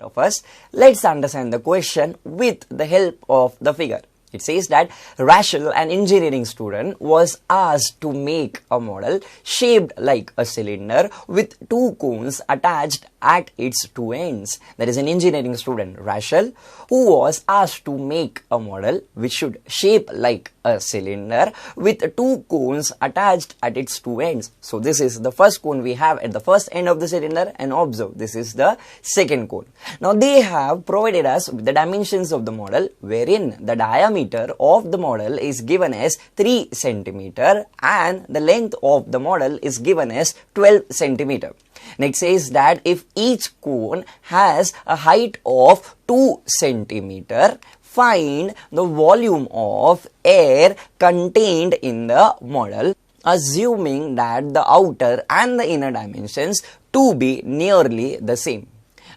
First, let's understand the question with the help of the figure. It says that Rachel, an engineering student, was asked to make a model shaped like a cylinder with two cones attached at its two ends. That is an engineering student, Rachel, who was asked to make a model which should shape like a cylinder with two cones attached at its two ends. So this is the first cone we have at the first end of the cylinder, and observe this is the second cone. Now they have provided us with the dimensions of the model, wherein the diameter of the model is given as 3 cm and the length of the model is given as 12 cm. Next says that if each cone has a height of 2 cm, find the volume of air contained in the model, assuming that the outer and the inner dimensions to be nearly the same.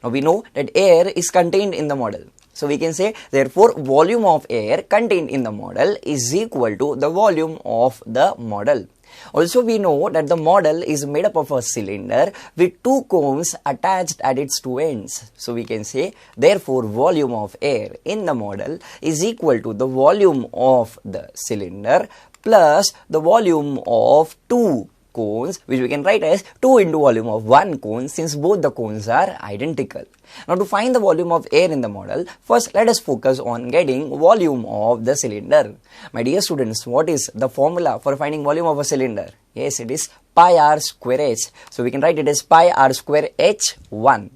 Now we know that air is contained in the model. So we can say, therefore, volume of air contained in the model is equal to the volume of the model. Also, we know that the model is made up of a cylinder with two cones attached at its two ends. So we can say, therefore, volume of air in the model is equal to the volume of the cylinder plus the volume of two cones, which we can write as 2 into volume of one cone, since both the cones are identical. Now to find the volume of air in the model, first let us focus on getting volume of the cylinder. My dear students, what is the formula for finding volume of a cylinder? Yes, it is pi r square h. So we can write it as pi r square h1.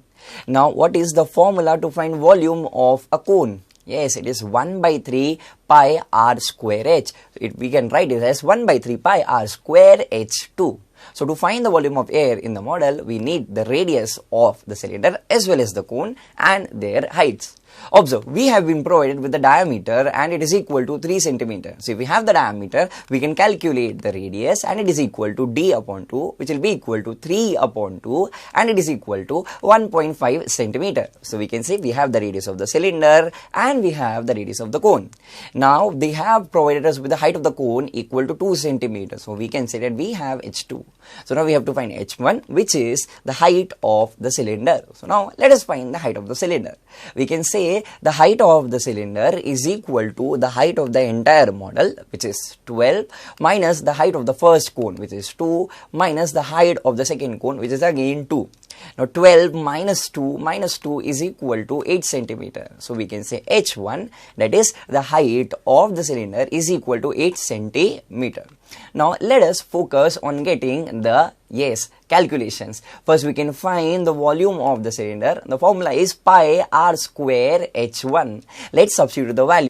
Now what is the formula to find volume of a cone? Yes, it is 1 by 3 pi r square h. We can write it as 1 by 3 pi r square h2. So to find the volume of air in the model, we need the radius of the cylinder as well as the cone and their heights. Observe, we have been provided with the diameter and it is equal to 3 cm. So if we have the diameter, we can calculate the radius and it is equal to d upon 2, which will be equal to 3 upon 2, and it is equal to 1.5 cm. So we can say we have the radius of the cylinder and we have the radius of the cone. Now they have provided us with the height of the cone equal to 2 cm. So we can say that we have h2. So now we have to find h1, which is the height of the cylinder. So now let us find the height of the cylinder. We can say the height of the cylinder is equal to the height of the entire model, which is 12, minus the height of the first cone, which is 2, minus the height of the second cone, which is again 2. Now 12 minus 2 is equal to 8 cm. So we can say h1, that is the height of the cylinder, is equal to 8 cm. Now let us focus on getting the calculations. First we can find the volume of the cylinder. The formula is pi r square h1. Let's substitute the value.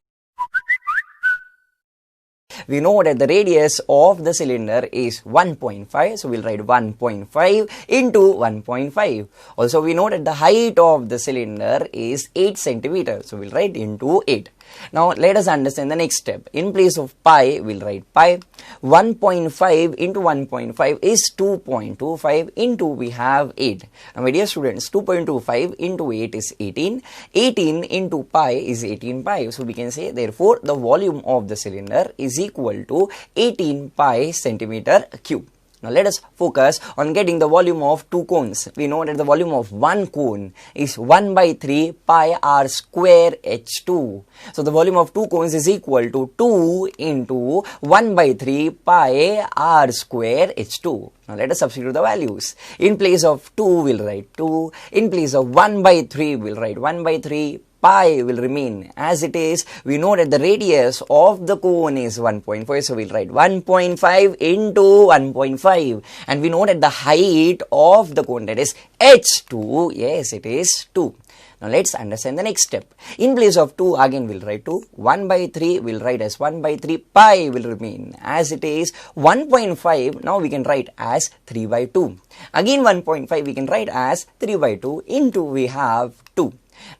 We know that the radius of the cylinder is 1.5, so we'll write 1.5 into 1.5. Also we know that the height of the cylinder is 8 cm, so we'll write into 8. Now let us understand the next step. In place of pi, we'll write pi. 1.5 into 1.5 is 2.25 into we have 8. Now my dear students, 2.25 into 8 is 18. 18 into pi is 18 pi. So we can say, therefore, the volume of the cylinder is equal to 18 pi centimeter cube. Now let us focus on getting the volume of two cones. We know that the volume of one cone is 1 by 3 pi r square h2. So the volume of two cones is equal to 2 into 1 by 3 pi r square h2. Now let us substitute the values. In place of 2, we'll write 2. In place of 1 by 3, we'll write 1 by 3. Pi will remain as it is. We know that the radius of the cone is 1.5, so we'll write 1.5 into 1.5, and we know that the height of the cone, that is h2, yes, it is 2. Now let's understand the next step. In place of 2, again we'll write 2. 1 by 3 we'll write as 1 by 3. Pi will remain as it is. 1.5 now we can write as 3 by 2. Again 1.5 we can write as 3 by 2 into we have 2.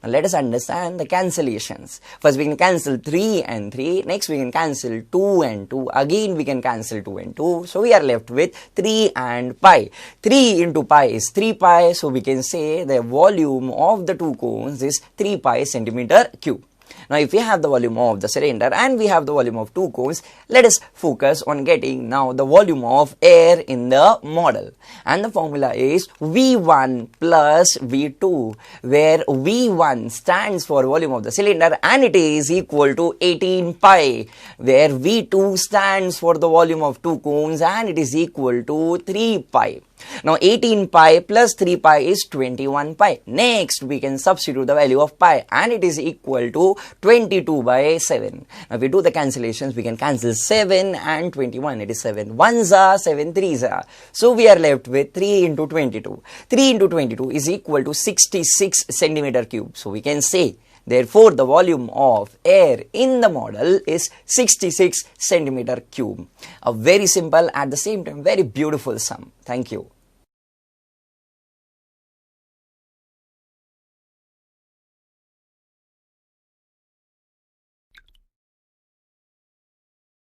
Now let us understand the cancellations. First we can cancel 3 and 3. Next we can cancel 2 and 2. Again we can cancel 2 and 2. So we are left with 3 and pi. 3 into pi is 3 pi. So we can say the volume of the two cones is 3 pi centimeter cube. Now if we have the volume of the cylinder and we have the volume of two cones, let us focus on getting now the volume of air in the model. And the formula is V1 plus V2, where V1 stands for volume of the cylinder and it is equal to 18 pi, where V2 stands for the volume of two cones and it is equal to 3 pi. Now 18 pi plus 3 pi is 21 pi. Next we can substitute the value of pi and it is equal to 22 by 7. Now if we do the cancellations, we can cancel 7 and 21. It is 7 1s are 7 3s are. So we are left with 3 into 22. 3 into 22 is equal to 66 centimeter cube. So we can say therefore the volume of air in the model is 66 centimeter cube. A very simple, at the same time very beautiful sum. Thank you.